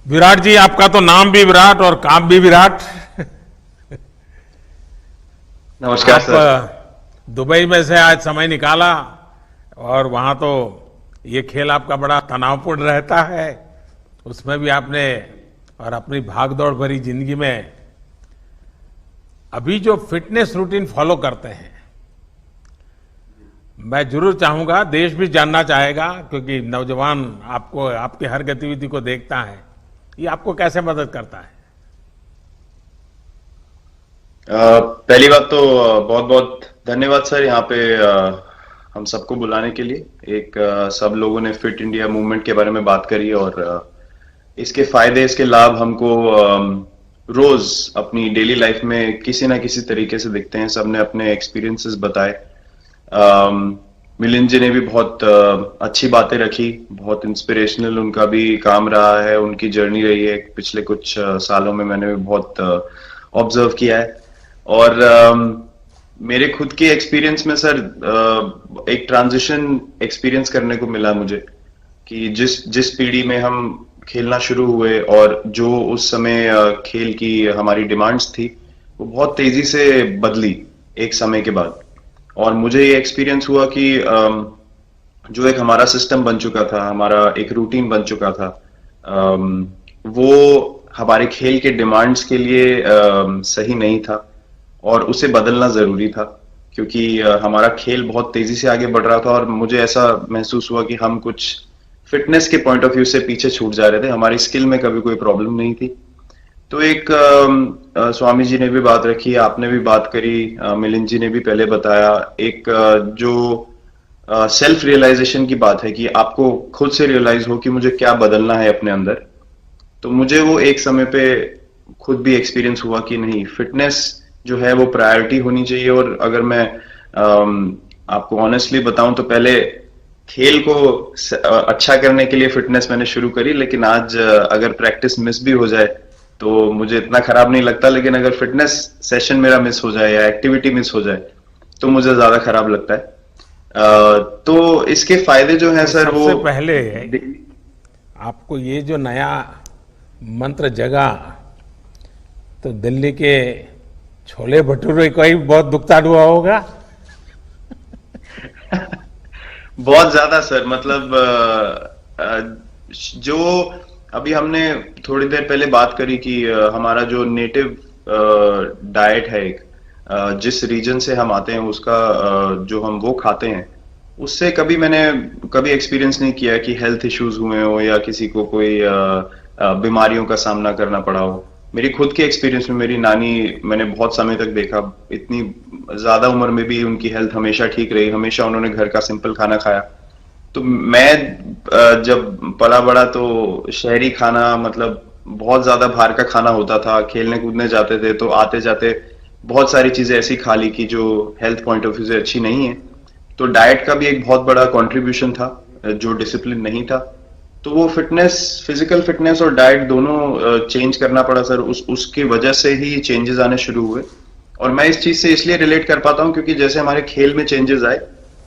विराट जी, आपका तो नाम भी विराट और काम भी विराट। नमस्कार आप सर। दुबई में से आज समय निकाला और वहां तो ये खेल आपका बड़ा तनावपूर्ण रहता है। उसमें भी आपने और अपनी भागदौड़ भरी जिंदगी में अभी जो फिटनेस रूटीन फॉलो करते हैं, मैं जरूर चाहूंगा, देश भी जानना चाहेगा, क्योंकि नौजवान आपको आपकी हर गतिविधि को देखता है, ये आपको कैसे मदद करता है। पहली बात तो बहुत बहुत धन्यवाद सर, यहाँ पे हम सबको बुलाने के लिए। एक सब लोगों ने फिट इंडिया मूवमेंट के बारे में बात करी और इसके फायदे, इसके लाभ हमको रोज अपनी डेली लाइफ में किसी ना किसी तरीके से दिखते हैं। सबने अपने एक्सपीरियंसेस बताए। मिलिंद जी ने भी बहुत अच्छी बातें रखी, बहुत इंस्पिरेशनल उनका भी काम रहा है, उनकी जर्नी रही है पिछले कुछ सालों में। मैंने भी बहुत ऑब्जर्व किया है। और मेरे खुद के एक्सपीरियंस में सर एक ट्रांजिशन एक्सपीरियंस करने को मिला मुझे कि जिस जिस पीढ़ी में हम खेलना शुरू हुए और जो उस समय खेल की हमारी डिमांड्स थी, वो बहुत तेजी से बदली एक समय के बाद। और मुझे ये एक्सपीरियंस हुआ कि जो एक हमारा सिस्टम बन चुका था, हमारा एक रूटीन बन चुका था, वो हमारे खेल के डिमांड्स के लिए सही नहीं था और उसे बदलना जरूरी था। क्योंकि हमारा खेल बहुत तेजी से आगे बढ़ रहा था और मुझे ऐसा महसूस हुआ कि हम कुछ फिटनेस के पॉइंट ऑफ व्यू से पीछे छूट जा रहे थे। हमारी स्किल में कभी कोई प्रॉब्लम नहीं थी। तो एक स्वामी जी ने भी बात रखी, आपने भी बात करी, मिलिंद जी ने भी पहले बताया, एक जो सेल्फ रियलाइजेशन की बात है कि आपको खुद से रियलाइज हो कि मुझे क्या बदलना है अपने अंदर। तो मुझे वो एक समय पे खुद भी एक्सपीरियंस हुआ कि नहीं, फिटनेस जो है वो प्रायोरिटी होनी चाहिए। और अगर मैं आपको ऑनेस्टली बताऊं तो पहले खेल को अच्छा करने के लिए फिटनेस मैंने शुरू करी, लेकिन आज अगर प्रैक्टिस मिस भी हो जाए तो मुझे इतना खराब नहीं लगता। लेकिन अगर फिटनेस सेशन मेरा मिस हो जाए या एक्टिविटी मिस हो जाए तो मुझे ज्यादा खराब लगता है। तो इसके फायदे जो हैं तो सर वो सबसे पहले आपको ये जो नया मंत्र जगा, तो दिल्ली के छोले भटूरे का ही बहुत भुगतान हुआ होगा। बहुत ज्यादा सर। मतलब जो अभी हमने थोड़ी देर पहले बात करी कि हमारा जो नेटिव डाइट है, एक जिस रीजन से हम आते हैं उसका जो हम वो खाते हैं, उससे कभी मैंने कभी एक्सपीरियंस नहीं किया कि हेल्थ इश्यूज हुए हो या किसी को कोई बीमारियों का सामना करना पड़ा हो। मेरी खुद के एक्सपीरियंस में मेरी नानी, मैंने बहुत समय तक देखा, इतनी ज्यादा उम्र में भी उनकी हेल्थ हमेशा ठीक रही, हमेशा उन्होंने घर का सिंपल खाना खाया। तो मैं जब पला बड़ा तो शहरी खाना, मतलब बहुत ज्यादा बाहर का खाना होता था। खेलने कूदने जाते थे तो आते जाते बहुत सारी चीजें ऐसी खा ली कि जो हेल्थ पॉइंट ऑफ व्यू से अच्छी नहीं है। तो डाइट का भी एक बहुत बड़ा कंट्रीब्यूशन था, जो डिसिप्लिन नहीं था। तो वो फिटनेस, फिजिकल फिटनेस और डाइट दोनों चेंज करना पड़ा सर। उसकी वजह से ही चेंजेस आने शुरू हुए। और मैं इस चीज से इसलिए रिलेट कर पाता हूं क्योंकि जैसे हमारे खेल में चेंजेस आए,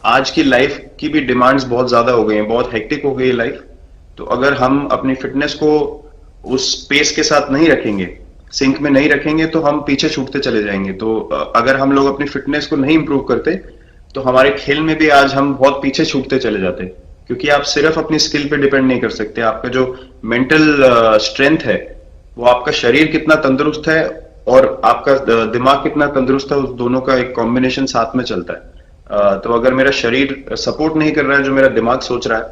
आज की लाइफ की भी डिमांड्स बहुत ज्यादा हो गई हैं, बहुत हेक्टिक हो गई है लाइफ। तो अगर हम अपनी फिटनेस को उस पेस के साथ नहीं रखेंगे, सिंक में नहीं रखेंगे, तो हम पीछे छूटते चले जाएंगे। तो अगर हम लोग अपनी फिटनेस को नहीं इंप्रूव करते तो हमारे खेल में भी आज हम बहुत पीछे छूटते चले जाते। क्योंकि आप सिर्फ अपनी स्किल पे डिपेंड नहीं कर सकते। आपका जो मेंटल स्ट्रेंथ है, वो आपका शरीर कितना तंदुरुस्त है और आपका दिमाग कितना तंदुरुस्त है, उस दोनों का एक कॉम्बिनेशन साथ में चलता है। तो अगर मेरा शरीर सपोर्ट नहीं कर रहा है जो मेरा दिमाग सोच रहा है,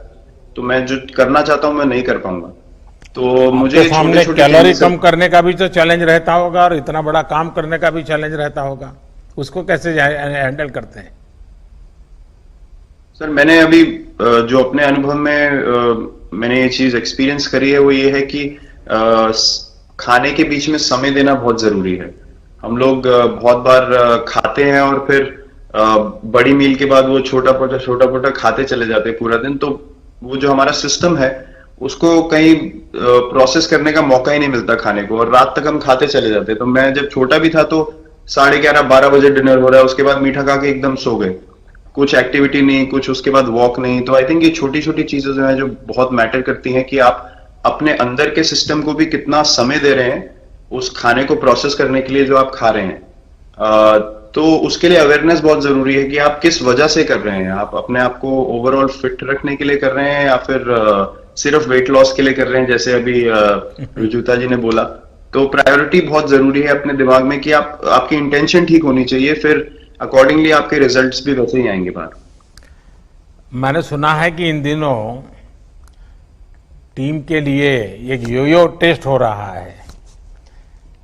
तो मैं जो करना चाहता हूं मैं नहीं कर पाऊंगा। तो मुझे आपके छोटे सामने छोटे कैलोरी चेंजेस। कम करने का भी तो चैलेंज रहता होगा और इतना बड़ा काम करने का भी चैलेंज रहता होगा। उसको कैसे हैंडल करते हैं। सर मैंने अभी जो अपने अनुभव में मैंने ये चीज एक्सपीरियंस करी है, वो ये है कि खाने के बीच में समय देना बहुत जरूरी है। हम लोग बहुत बार खाते हैं और फिर बड़ी मील के बाद वो छोटा पोटा खाते चले जाते हैं पूरा दिन। तो वो जो हमारा सिस्टम है, उसको कहीं प्रोसेस करने का मौका ही नहीं मिलता खाने को, और रात तक हम खाते चले जाते हैं। तो मैं जब छोटा भी था तो 11:30-12 बजे डिनर हो रहा है, उसके बाद मीठा खा के एकदम सो गए, कुछ एक्टिविटी नहीं, कुछ उसके बाद वॉक नहीं। तो आई थिंक ये छोटी छोटी चीजें जो है जो बहुत मैटर करती हैं कि आप अपने अंदर के सिस्टम को भी कितना समय दे रहे हैं उस खाने को प्रोसेस करने के लिए जो आप खा रहे हैं। तो उसके लिए अवेयरनेस बहुत जरूरी है कि आप किस वजह से कर रहे हैं। आप अपने आप को ओवरऑल फिट रखने के लिए कर रहे हैं या फिर सिर्फ वेट लॉस के लिए कर रहे हैं, जैसे अभी रुजुता जी ने बोला। तो प्रायोरिटी बहुत जरूरी है अपने दिमाग में कि आपकी इंटेंशन ठीक होनी चाहिए, फिर अकॉर्डिंगली आपके रिजल्ट्स भी वैसे ही आएंगे बाहर। मैंने सुना है कि इन दिनों टीम के लिए एक योयो टेस्ट हो रहा है।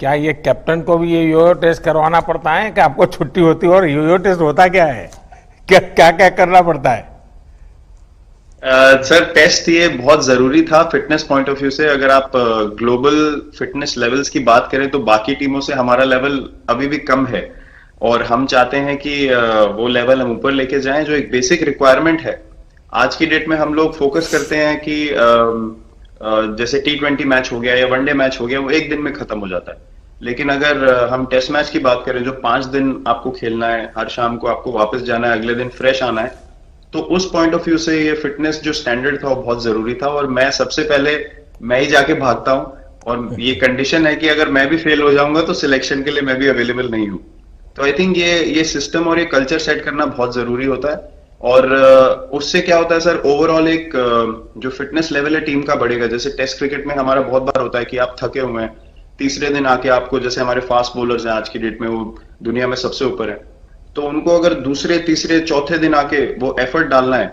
क्या ये कैप्टन को भी ये योयो टेस्ट करवाना पड़ता है कि आपको छुट्टी होती है? और योयो टेस्ट होता क्या है, क्या क्या क्या करना पड़ता है? सर टेस्ट ये बहुत जरूरी था फिटनेस पॉइंट ऑफ व्यू से। अगर आप ग्लोबल फिटनेस लेवल्स की बात करें तो बाकी टीमों से हमारा लेवल अभी भी कम है, और हम चाहते हैं कि वो लेवल हम ऊपर लेके जाएं। जो एक बेसिक रिक्वायरमेंट है आज की डेट में, हम लोग फोकस करते हैं कि जैसे T20 मैच हो गया या वनडे मैच हो गया, वो एक दिन में खत्म हो जाता है। लेकिन अगर हम टेस्ट मैच की बात करें जो 5 दिन आपको खेलना है, हर शाम को आपको वापस जाना है, अगले दिन फ्रेश आना है, तो उस पॉइंट ऑफ व्यू से ये फिटनेस जो स्टैंडर्ड था वो बहुत जरूरी था। और मैं सबसे पहले मैं ही जाके भागता हूँ, और ये कंडीशन है कि अगर मैं भी फेल हो जाऊंगा तो सिलेक्शन के लिए मैं भी अवेलेबल नहीं हूँ। तो आई थिंक ये सिस्टम और ये कल्चर सेट करना बहुत जरूरी होता है। और उससे क्या होता है सर, ओवरऑल एक जो फिटनेस लेवल है टीम का बढ़ेगा। जैसे टेस्ट क्रिकेट में हमारा बहुत बार होता है कि आप थके हुए हैं, तीसरे दिन आके आपको, जैसे हमारे फास्ट बॉलर्स हैं आज की डेट में, वो दुनिया में सबसे ऊपर है, तो उनको अगर दूसरे तीसरे चौथे दिन आके वो एफर्ट डालना है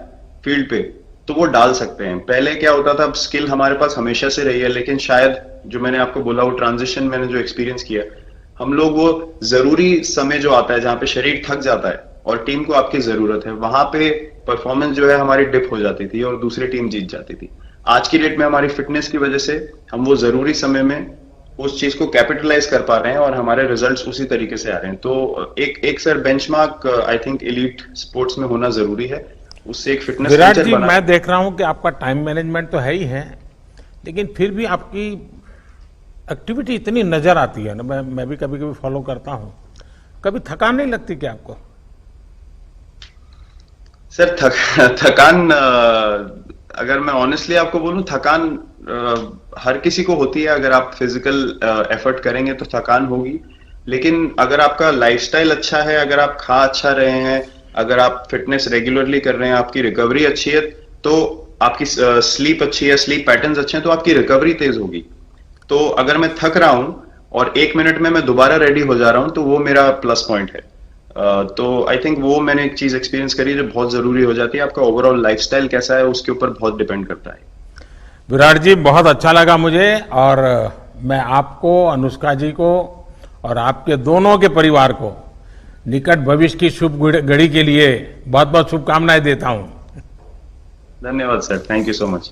फील्ड पे तो वो डाल सकते हैं। पहले क्या होता था, स्किल हमारे पास हमेशा से रही है, लेकिन शायद जो मैंने आपको बोला वो ट्रांजिशन मैंने जो एक्सपीरियंस किया, हम लोग वो जरूरी समय जो आता है जहां पे शरीर थक जाता है और टीम को आपकी जरूरत है, वहां पे परफॉर्मेंस जो है हमारी डिप हो जाती थी और दूसरी टीम जीत जाती थी। आज की डेट में हमारी फिटनेस की वजह से हम वो जरूरी समय में उस चीज को कैपिटलाइज कर पा रहे हैं और हमारे रिजल्ट्स उसी तरीके से आ रहे हैं। तो एक sir benchmark I think elite sports में होना जरूरी है, उससे एक फिटनेस विराट कल्चर जी, बना। मैं देख रहा हूं कि आपका टाइम मैनेजमेंट तो है ही है, लेकिन फिर भी आपकी एक्टिविटी इतनी नजर आती है ना, मैं भी कभी कभी फॉलो करता हूं। कभी थकान नहीं लगती क्या आपको? सर थकान अगर मैं ऑनेस्टली आपको बोलूं, थकान हर किसी को होती है। अगर आप फिजिकल एफर्ट करेंगे तो थकान होगी, लेकिन अगर आपका लाइफस्टाइल अच्छा है, अगर आप खा अच्छा रहे हैं, अगर आप फिटनेस रेगुलरली कर रहे हैं, आपकी रिकवरी अच्छी है, तो आपकी स्लीप अच्छी है, स्लीप पैटर्न्स अच्छे हैं, तो आपकी रिकवरी तेज होगी। तो अगर मैं थक रहा हूं और 1 मिनट में मैं दोबारा रेडी हो जा रहा हूं तो वो मेरा प्लस पॉइंट है। तो आई थिंक वो मैंने एक चीज एक्सपीरियंस करी जो बहुत जरूरी हो जाती है। आपका ओवरऑल लाइफस्टाइल कैसा है उसके ऊपर बहुत डिपेंड करता है। विराट जी, बहुत अच्छा लगा मुझे, और मैं आपको, अनुष्का जी को और आपके दोनों के परिवार को निकट भविष्य की शुभ घड़ी के लिए बहुत बहुत शुभकामनाएं देता हूं। धन्यवाद sir, thank you so much.